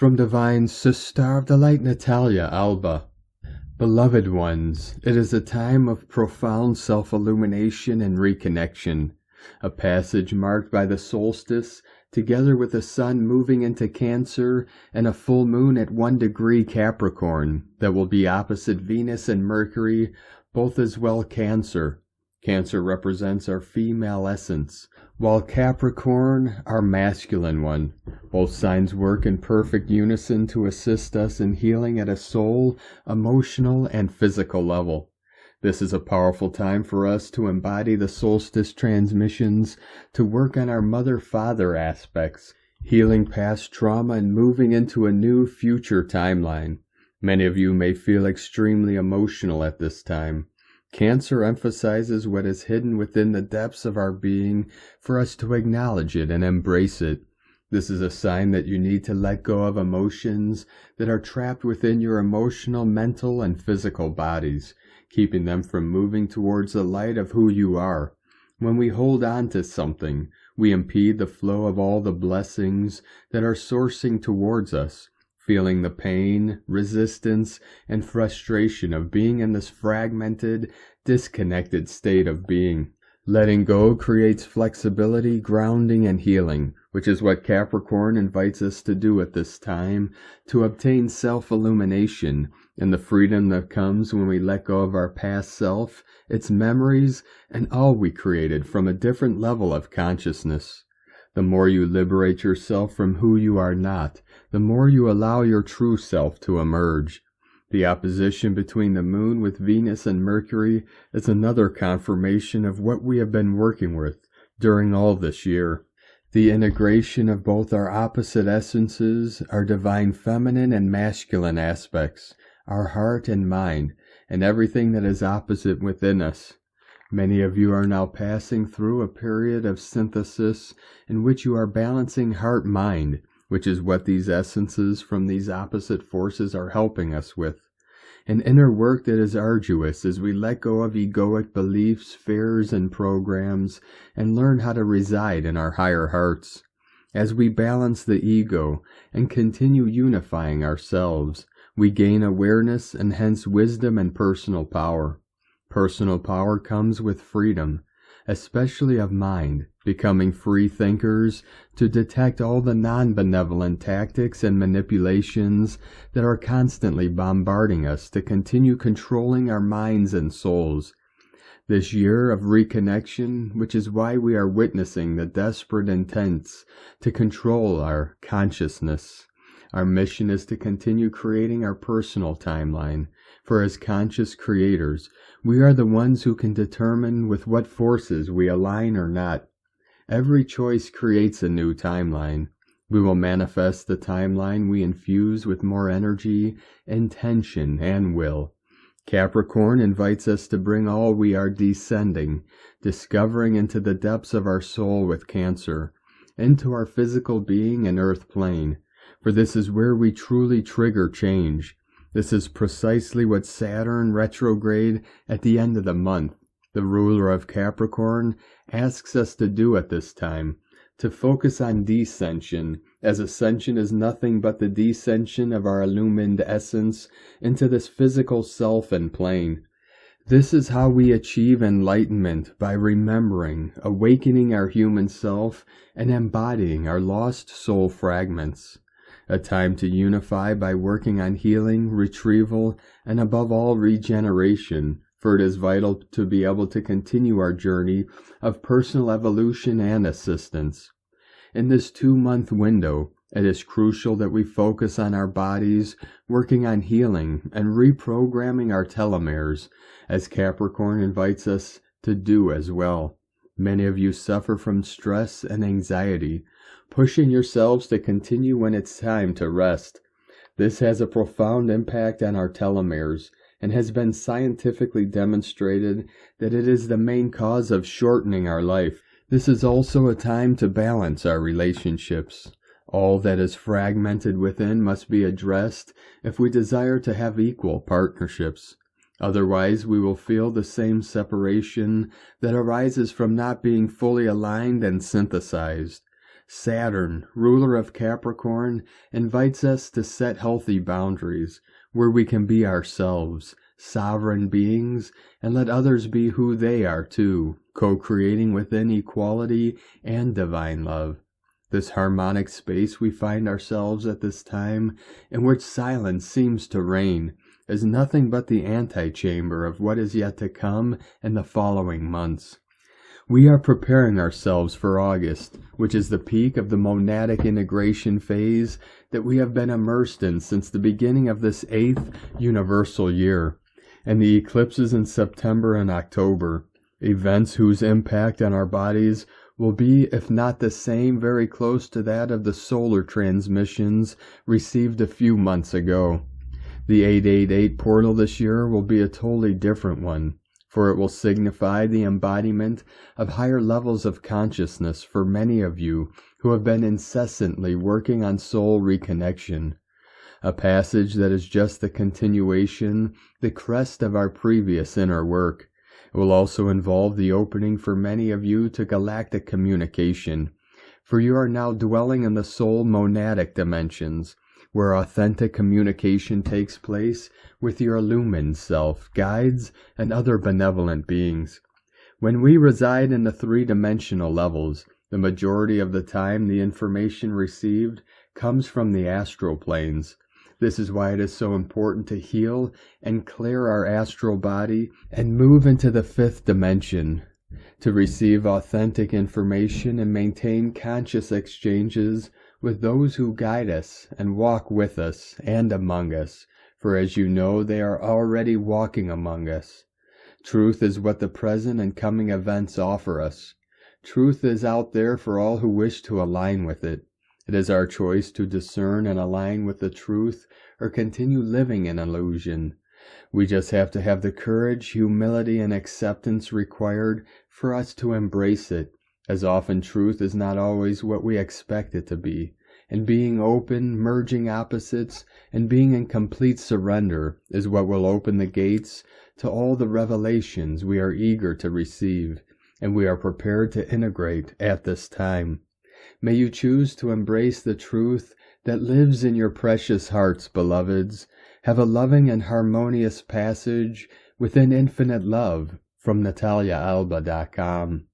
from Divine Sister of the Light Natalia, Alba. Beloved ones, it is a time of profound self-illumination and reconnection, a passage marked by the solstice, together with the sun moving into Cancer and a full moon at 1 degree Capricorn that will be opposite Venus and Mercury, both as well Cancer. Cancer represents our female essence, while Capricorn our masculine one. Both signs work in perfect unison to assist us in healing at a soul, emotional, and physical level. This is a powerful time for us to embody the solstice transmissions, to work on our mother-father aspects, healing past trauma and moving into a new future timeline. Many of you may feel extremely emotional at this time. Cancer emphasizes what is hidden within the depths of our being for us to acknowledge it and embrace it. This is a sign that you need to let go of emotions that are trapped within your emotional, mental, and physical bodies, keeping them from moving towards the light of who you are. When we hold on to something, we impede the flow of all the blessings that are sourcing towards us, feeling the pain, resistance, and frustration of being in this fragmented, disconnected state of being. Letting go creates flexibility, grounding, and healing, which is what Capricorn invites us to do at this time, to obtain self-illumination and the freedom that comes when we let go of our past self, its memories, and all we created from a different level of consciousness. The more you liberate yourself from who you are not, the more you allow your true self to emerge. The opposition between the moon with Venus and Mercury is another confirmation of what we have been working with during all this year. The integration of both our opposite essences, our divine feminine and masculine aspects, our heart and mind, and everything that is opposite within us. Many of you are now passing through a period of synthesis in which you are balancing heart-mind, which is what these essences from these opposite forces are helping us with. An inner work that is arduous as we let go of egoic beliefs, fears, and programs, and learn how to reside in our higher hearts. As we balance the ego and continue unifying ourselves, we gain awareness and hence wisdom and personal power. Personal power comes with freedom, especially of mind, becoming free thinkers to detect all the non-benevolent tactics and manipulations that are constantly bombarding us to continue controlling our minds and souls. This year of reconnection, which is why we are witnessing the desperate intents to control our consciousness. Our mission is to continue creating our personal timeline, for as conscious creators, we are the ones who can determine with what forces we align or not. Every choice creates a new timeline. We will manifest the timeline we infuse with more energy, intention, and will. Capricorn invites us to bring all we are descending, discovering into the depths of our soul with Cancer, into our physical being and earth plane, for this is where we truly trigger change. This is precisely what Saturn retrograde at the end of the month, the ruler of Capricorn, asks us to do at this time, to focus on descension, as ascension is nothing but the descension of our illumined essence into this physical self and plane. This is how we achieve enlightenment, by remembering, awakening our human self, and embodying our lost soul fragments. A time to unify by working on healing, retrieval, and above all regeneration, for it is vital to be able to continue our journey of personal evolution and assistance. In this 2-month window, it is crucial that we focus on our bodies, working on healing and reprogramming our telomeres, as Capricorn invites us to do as well. Many of you suffer from stress and anxiety, pushing yourselves to continue when it's time to rest. This has a profound impact on our telomeres, and has been scientifically demonstrated that it is the main cause of shortening our life. This is also a time to balance our relationships. All that is fragmented within must be addressed if we desire to have equal partnerships. Otherwise, we will feel the same separation that arises from not being fully aligned and synthesized. Saturn, ruler of Capricorn, invites us to set healthy boundaries where we can be ourselves, sovereign beings, and let others be who they are too, co-creating within equality and divine love. This harmonic space we find ourselves at this time, in which silence seems to reign, is nothing but the antechamber of what is yet to come in the following months. We are preparing ourselves for August, which is the peak of the monadic integration phase that we have been immersed in since the beginning of this 8th universal year, and the eclipses in September and October, events whose impact on our bodies will be, if not the same, very close to that of the solar transmissions received a few months ago. The 888 portal this year will be a totally different one, for it will signify the embodiment of higher levels of consciousness for many of you who have been incessantly working on soul reconnection. A passage that is just the continuation, the crest of our previous inner work. It will also involve the opening for many of you to galactic communication, for you are now dwelling in the soul monadic dimensions, where authentic communication takes place with your illumined self, guides, and other benevolent beings. When we reside in the three-dimensional levels, the majority of the time the information received comes from the astral planes. This is why it is so important to heal and clear our astral body and move into the 5th dimension, to receive authentic information and maintain conscious exchanges with those who guide us and walk with us and among us, for as you know, they are already walking among us. Truth is what the present and coming events offer us. Truth is out there for all who wish to align with it. It is our choice to discern and align with the truth or continue living in illusion. We just have to have the courage, humility, and acceptance required for us to embrace it, as often truth is not always what we expect it to be. And being open, merging opposites, and being in complete surrender is what will open the gates to all the revelations we are eager to receive, and we are prepared to integrate at this time. May you choose to embrace the truth that lives in your precious hearts, beloveds. Have a loving and harmonious passage within infinite love from NataliaAlba.com.